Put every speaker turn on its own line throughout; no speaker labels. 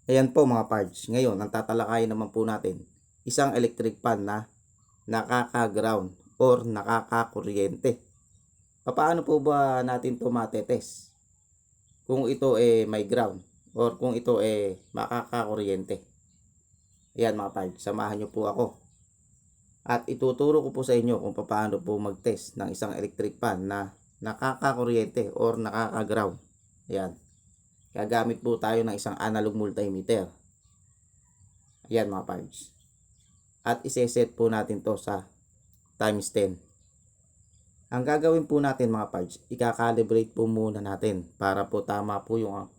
Ayan po mga parts. Ngayon, ang tatalakayin naman po natin, isang electric fan na nakaka-ground or nakaka-kuryente. Paano po ba natin ito matetest? Kung ito may ground or kung ito makaka-kuryente. Ayan mga parts, samahan nyo po ako. At ituturo ko po sa inyo kung paano po mag-test ng isang electric fan na nakaka-kuryente or nakaka-ground. Ayan. Gagamit po tayo ng isang analog multimeter. Ayan mga parts. At iseset po natin to sa times 10. Ang gagawin po natin mga parts, i-calibrate po muna natin para po tama po yung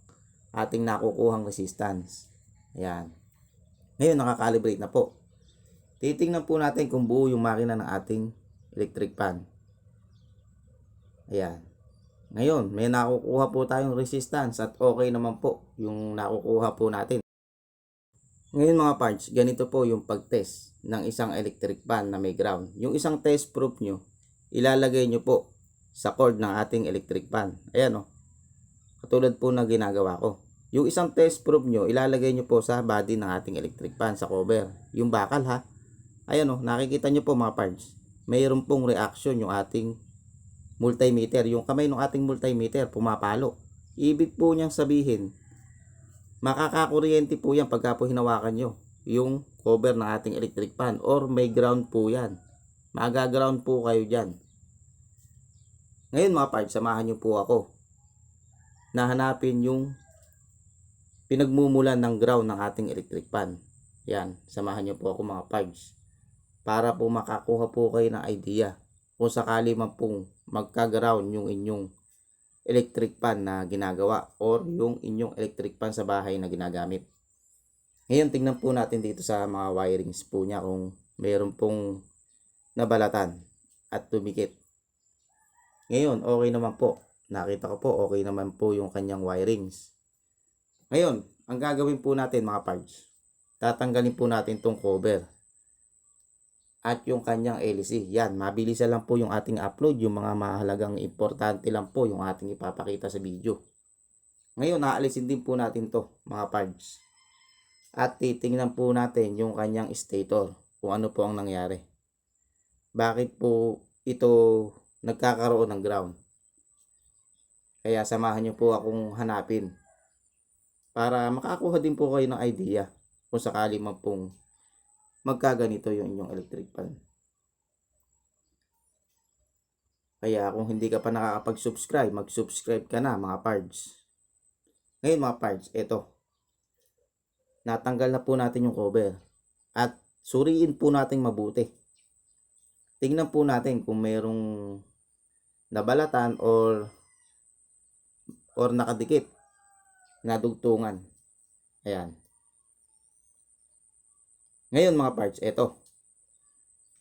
ating nakukuhang resistance. Ayan. Ngayon nakakalibrate na po. Titingnan po natin kung buo yung makina ng ating electric fan. Ayan. Ngayon, may nakukuha po tayong resistance at okay naman po yung nakukuha po natin. Ngayon mga parts, ganito po yung pag-test ng isang electric fan na may ground. Yung isang test proof nyo, ilalagay nyo po sa cord ng ating electric fan. Ayan o. Katulad po na ginagawa ko. Yung isang test proof nyo, ilalagay nyo po sa body ng ating electric fan, sa cover. Yung bakal ha. Ayan o, nakikita nyo po mga parts. Mayroon pong reaction yung ating multimeter. Yung kamay ng ating multimeter pumapalo. Ibig po niyang sabihin, makakakuryente po yan pagka po hinawakan nyo yung cover ng ating electric fan or may ground po yan. Magaground po kayo dyan. Ngayon mga parts, samahan nyo po ako na hanapin yung pinagmumulan ng ground ng ating electric fan. Yan, samahan nyo po ako mga parts para po makakuha po kayo ng idea kung sakali man pong magka-ground yung inyong electric fan na ginagawa or yung inyong electric fan sa bahay na ginagamit. Ngayon, tingnan po natin dito sa mga wirings po niya kung mayroon pong nabalatan at tumikit. Ngayon, okay naman po. Nakita ko po, okay naman po yung kanyang wirings. Ngayon, ang gagawin po natin mga parts, tatanggalin po natin tong cover at yung kanyang LC. Yan, mabilis lang po yung ating upload. Yung mga mahalagang importante lang po yung ating ipapakita sa video. Ngayon, naalisin din po natin to mga parts. At titingnan po natin yung kanyang stator. Kung ano po ang nangyari. Bakit po ito nagkakaroon ng ground. Kaya samahan nyo po akong hanapin. Para makakuha din po kayo ng idea. Kung sakali man pong magkaganito yung inyong electric fan. Kaya kung hindi ka pa nakakapag-subscribe, mag-subscribe ka na mga parts. Ngayon mga parts, ito. Natanggal na po natin yung cover. At suriin po natin mabuti. Tingnan po natin kung mayroong nabalatan or nakadikit na dugtungan. Ayan. Ngayon mga parts, ito.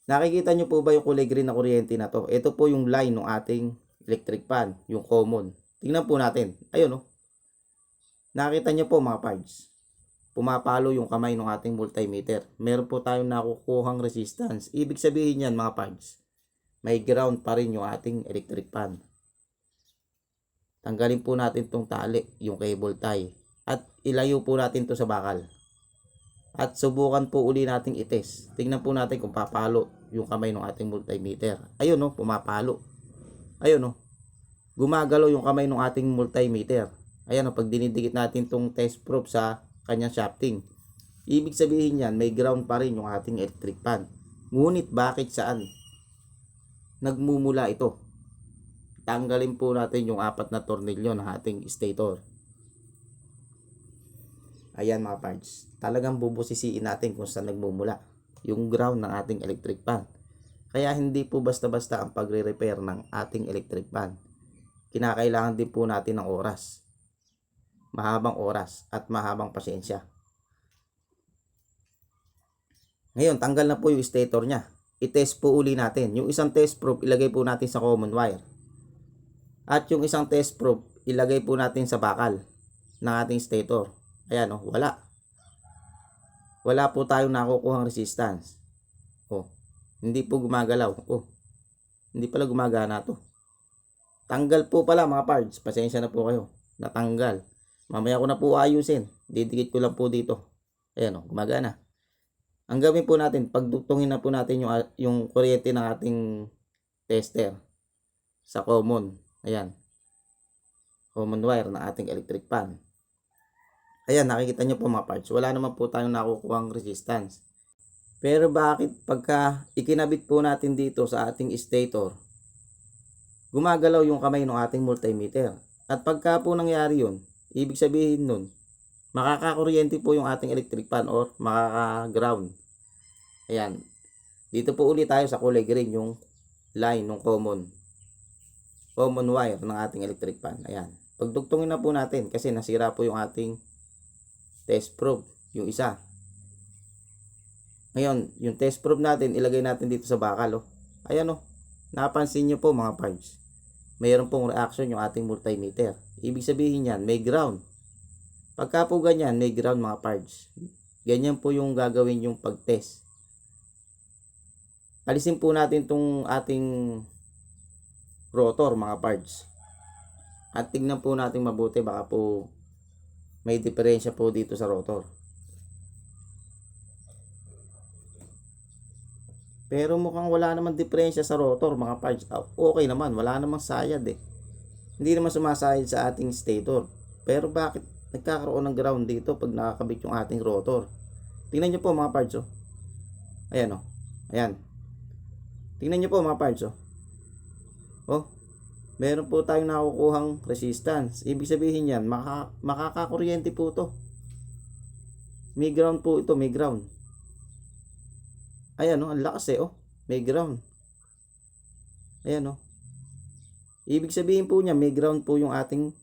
Nakikita nyo po ba yung kulay green na kuryente na to? Ito po yung line ng ating electric fan, yung common. Tingnan po natin. Ayun o. Nakita nyo po mga parts. Pumapalo yung kamay ng ating multimeter. Meron po tayong nakukuhang resistance. Ibig sabihin yan mga parts, may ground pa rin yung ating electric fan. Tanggalin po natin tong tali, yung cable tie. At ilayo po natin to sa bakal. At subukan po uli nating itest. Tingnan po natin kung papalo yung kamay ng ating multimeter. Ayun o, pumapalo. Ayun o. Gumagalaw yung kamay ng ating multimeter. Ayan o, pag dinidikit natin tong test probe sa kanyang shafting. Ibig sabihin yan, may ground pa rin yung ating electric fan. Ngunit bakit saan nagmumula ito? Tanggalin po natin yung 4 na tornilyo ng ating stator. Ayan mga parts, talagang bubusisiin natin kung saan nagmumula yung ground ng ating electric fan. Kaya hindi po basta-basta ang pagre-repair ng ating electric fan. Kinakailangan din po natin ng oras. Mahabang oras at mahabang pasensya. Ngayon, tanggal na po yung stator niya. I-test po uli natin. Yung isang test probe, ilagay po natin sa common wire. At yung isang test probe, ilagay po natin sa bakal ng ating stator. Ayan o, wala. Wala po tayong nakukuhang resistance. O, hindi po gumagalaw. O, hindi pala gumagana to. Tanggal po pala mga parts. Pasensya na po kayo. Natanggal. Mamaya ko na po ayusin. Didikit ko lang po dito. Ayan o, gumagana. Ang gawin po natin, pagdugtungin na po natin yung kuryente ng ating tester sa common. Ayan. Common wire ng ating electric pan. Ayan, nakikita nyo po mga parts. Wala naman po tayong nakukuhang resistance. Pero bakit pagka ikinabit po natin dito sa ating stator, gumagalaw yung kamay ng ating multimeter? At pagka po nangyari yun, ibig sabihin nun, makakakuryente po yung ating electric pan or makaka-ground. Ayan. Dito po ulit tayo sa kulay green, yung line ng common wire ng ating electric pan. Ayan. Pagdugtungin na po natin kasi nasira po yung ating test probe, yung isa. Ngayon, yung test probe natin, ilagay natin dito sa bakal. Ayan o. Napansin nyo po mga parts. Mayroon pong reaction yung ating multimeter. Ibig sabihin yan, may ground. Pagka po ganyan, may ground mga parts. Ganyan po yung gagawin yung pag-test. Alisin po natin tong ating rotor mga parts. At tignan po natin mabuti, baka po may diferensya po dito sa rotor. Pero mukhang wala namang diferensya sa rotor mga parts. Okay naman, wala namang sayad eh. Hindi naman sumasayad sa ating stator. Pero bakit nagkakaroon ng ground dito pag nakakabit yung ating rotor? Tingnan nyo po mga parts oh. Ayan oh. Ayan. Tingnan nyo po mga parts oh. Oh. Meron po tayong nakukuhang resistance. Ibig sabihin yan, makakakuryente po to. May ground po ito, may ground. Ayan o, ang lakas eh oh. May ground. Ayan o. Ibig sabihin po niya, may ground po yung ating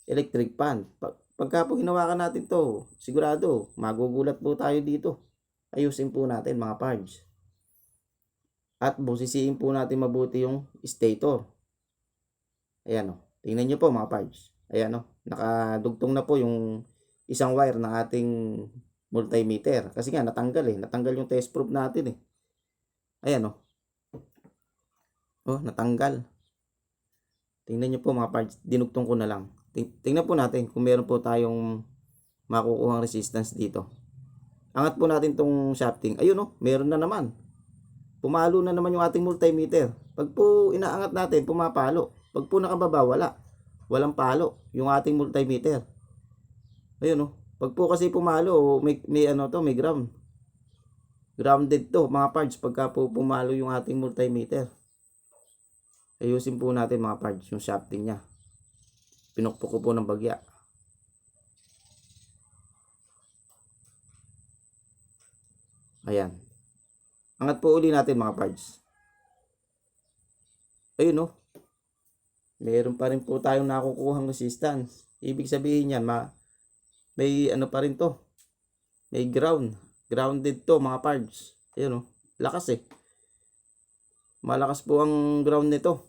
electric pan. Pagka po hinawakan natin to, sigurado, magugulat po tayo dito. Ayusin po natin mga parts. At busisiin po natin mabuti yung stator. Ayan o. Tingnan nyo po mga parts. Ayan o. Nakadugtong na po yung isang wire ng ating multimeter. Kasi nga natanggal eh. Natanggal yung test probe natin eh. Ayan o. Oh, natanggal. Tingnan nyo po mga parts. Dinugtong ko na lang. Tingnan po natin kung meron po tayong makukuhang resistance dito. Angat po natin tong shafting. Ayun o. Meron na naman. Pumalo na naman yung ating multimeter. Pag po inaangat natin, pumapalo. Pag po nakababa, wala. Walang palo yung ating multimeter. Ayun o. Pag po kasi pumalo, may ano to, may ground. Grounded to mga parts pagka po pumalo yung ating multimeter. Ayusin po natin mga parts yung shafting niya. Pinukpok ko po ng bagya. Ayan. Angat po uli natin mga parts. Ayun o. Meron pa rin po tayong nakukuhang resistance. Ibig sabihin yan, may ano pa rin to. May ground. Grounded to mga parts. Ayun o. Lakas eh. Malakas po ang ground nito.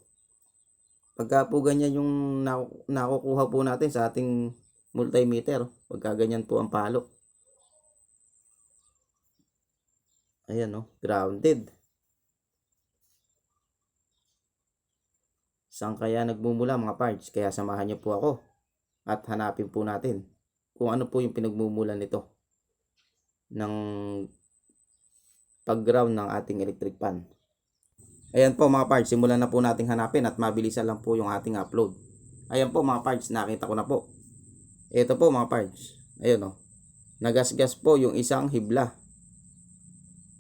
Pagka po ganyan yung nakukuha po natin sa ating multimeter. Pagka ganyan po ang palo. Ayan o. Grounded. Saan kaya nagmumula mga parts? Kaya samahan niyo po ako. At hanapin po natin kung ano po yung pinagmumulan nito ng pag-ground ng ating electric pan. Ayan po mga parts, simulan na po nating hanapin at mabilisan lang po yung ating upload. Ayan po mga parts, nakita ko na po. Ito po mga parts. Ayun o. Nagasgas po yung isang hibla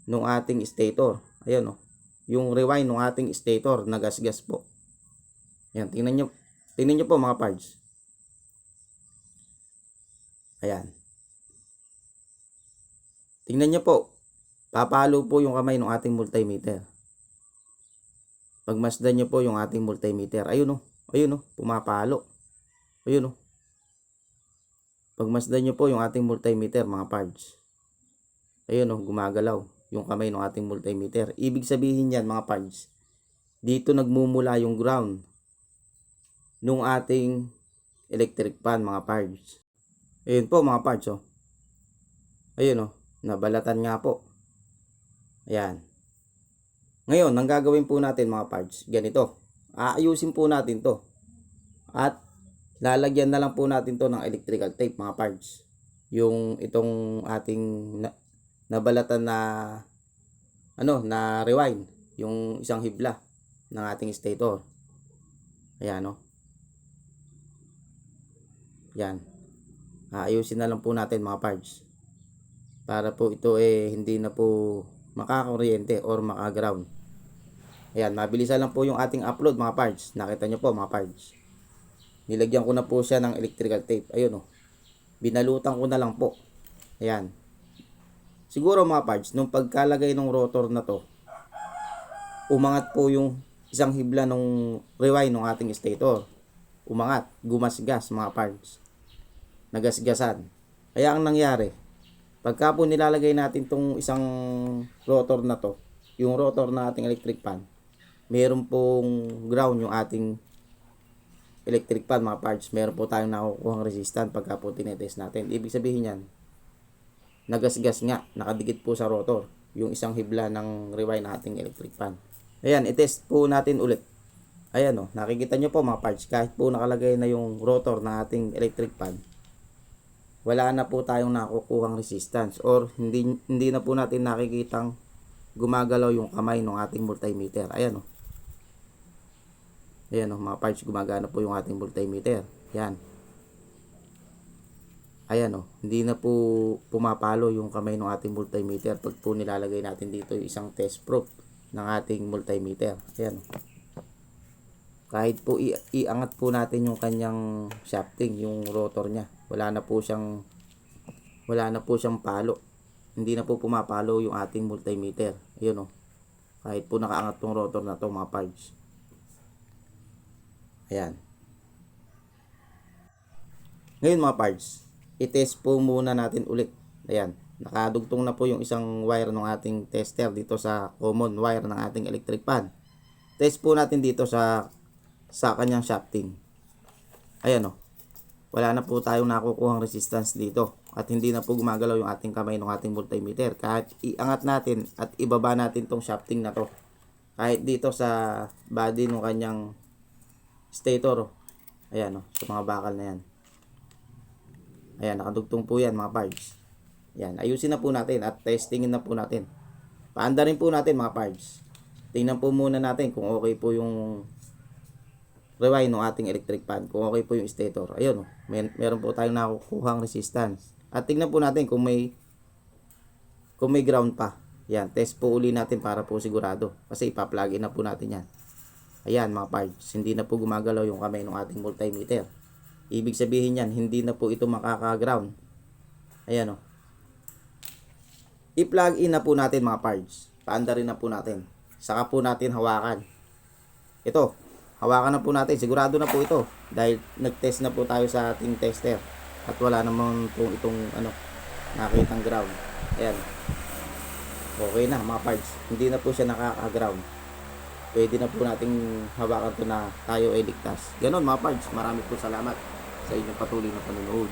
ng ating stator. Ayun o. Yung rewind ng ating stator, nagasgas po. Ayan, tingnan nyo po mga parts. Ayan. Tingnan nyo po. Papalo po yung kamay ng ating multimeter. Pagmasdan nyo po yung ating multimeter. Ayun o. Ayun o. Pumapalo. Ayun o. Pagmasdan nyo po yung ating multimeter mga parts. Ayun o. Gumagalaw yung kamay ng ating multimeter. Ibig sabihin yan mga parts. Dito nagmumula yung ground nung ating electric pan mga parts. Ayun po mga parts oh. Ayun oh, nabalatan nga po. Ayan. Ngayon, ang gagawin po natin mga parts, ganito. Aayusin po natin to. At lalagyan na lang po natin to ng electrical tape mga parts. Yung itong ating nabalatan na na rewind, yung isang hibla ng ating stator. Ayan o. Yan. Ayusin na lang po natin mga parts. Para po ito hindi na po makakuryente or makaground. Ayan, mabilisan lang po yung ating upload mga parts. Nakita nyo po mga parts. Nilagyan ko na po siya ng electrical tape. Ayun o. Binalutan ko na lang po. Ayan. Siguro mga parts, nung pagkalagay ng rotor na to, umangat po yung isang hibla ng rewind ng ating stator. Umangat, gumasgas mga parts. Nagasgasan. Kaya ang nangyari, pagka po nilalagay natin tong isang rotor na to, yung rotor na ating electric fan, meron pong ground yung ating electric fan mga parts. Meron po tayong nakukuhang resistance pagka po tinetest natin. Ibig sabihin yan, nagasgas nga, nakadikit po sa rotor yung isang hibla ng rewind na ating electric fan. Ayan, itest po natin ulit. Ayan o, nakikita nyo po mga parts, kahit po nakalagay na yung rotor ng ating electric fan, wala na po tayong nakukuhang resistance or hindi na po natin nakikitang gumagalaw yung kamay ng ating multimeter. Ayan o. Ayan o mga parts, gumagana po yung ating multimeter. Yan. Ayan o, hindi na po pumapalo yung kamay ng ating multimeter pag po nilalagay natin dito yung isang test probe ng ating multimeter. Ayan o. Kahit po iangat po natin yung kanyang shafting, yung rotor niya, wala na po siyang palo. Hindi na po pumapalo yung ating multimeter. Ayun o. Kahit po nakaangat tong rotor na to mga parts. Ayan. Ngayon mga parts, i-test po muna natin ulit. Ayan. Nakadugtong na po yung isang wire ng ating tester dito sa common wire ng ating electric fan. Test po natin dito sa kanyang shafting. Ayan o. Wala na po tayong nakukuhang resistance dito. At hindi na po gumagalaw yung ating kamay ng ating multimeter. Kahit iangat natin at ibaba natin tong shafting na to. Kahit dito sa body ng kanyang stator. Ayan o. Sa mga bakal na yan. Ayan. Nakadugtong po yan mga parts. Ayan. Ayusin na po natin at testingin na po natin. Paanda rin po natin mga parts. Tingnan po muna natin kung okay po yung rewind ng ating electric fan, kung okay po yung stator. Ayun, meron po tayong nakukuhang resistance. At tingnan po natin kung may ground pa. Yan, test po uli natin para po sigurado. Kasi ipa-plug in na po natin yan. Ayan mga parts, hindi na po gumagalaw yung kamay ng ating multimeter. Ibig sabihin yan, hindi na po ito makaka-ground. Ayan o. I-plug in na po natin mga parts. Paanda rin na po natin. Saka po natin hawakan. Ito. Hawakan na po natin. Sigurado na po ito. Dahil nag-test na po tayo sa ating tester. At wala naman po itong nakitang ground. Ayan. Okay na mga parts. Hindi na po siya nakaka-ground. Pwede na po nating hawakan to na tayo ay ligtas. Ganon mga parts. Marami po salamat sa inyong patuloy na panonood.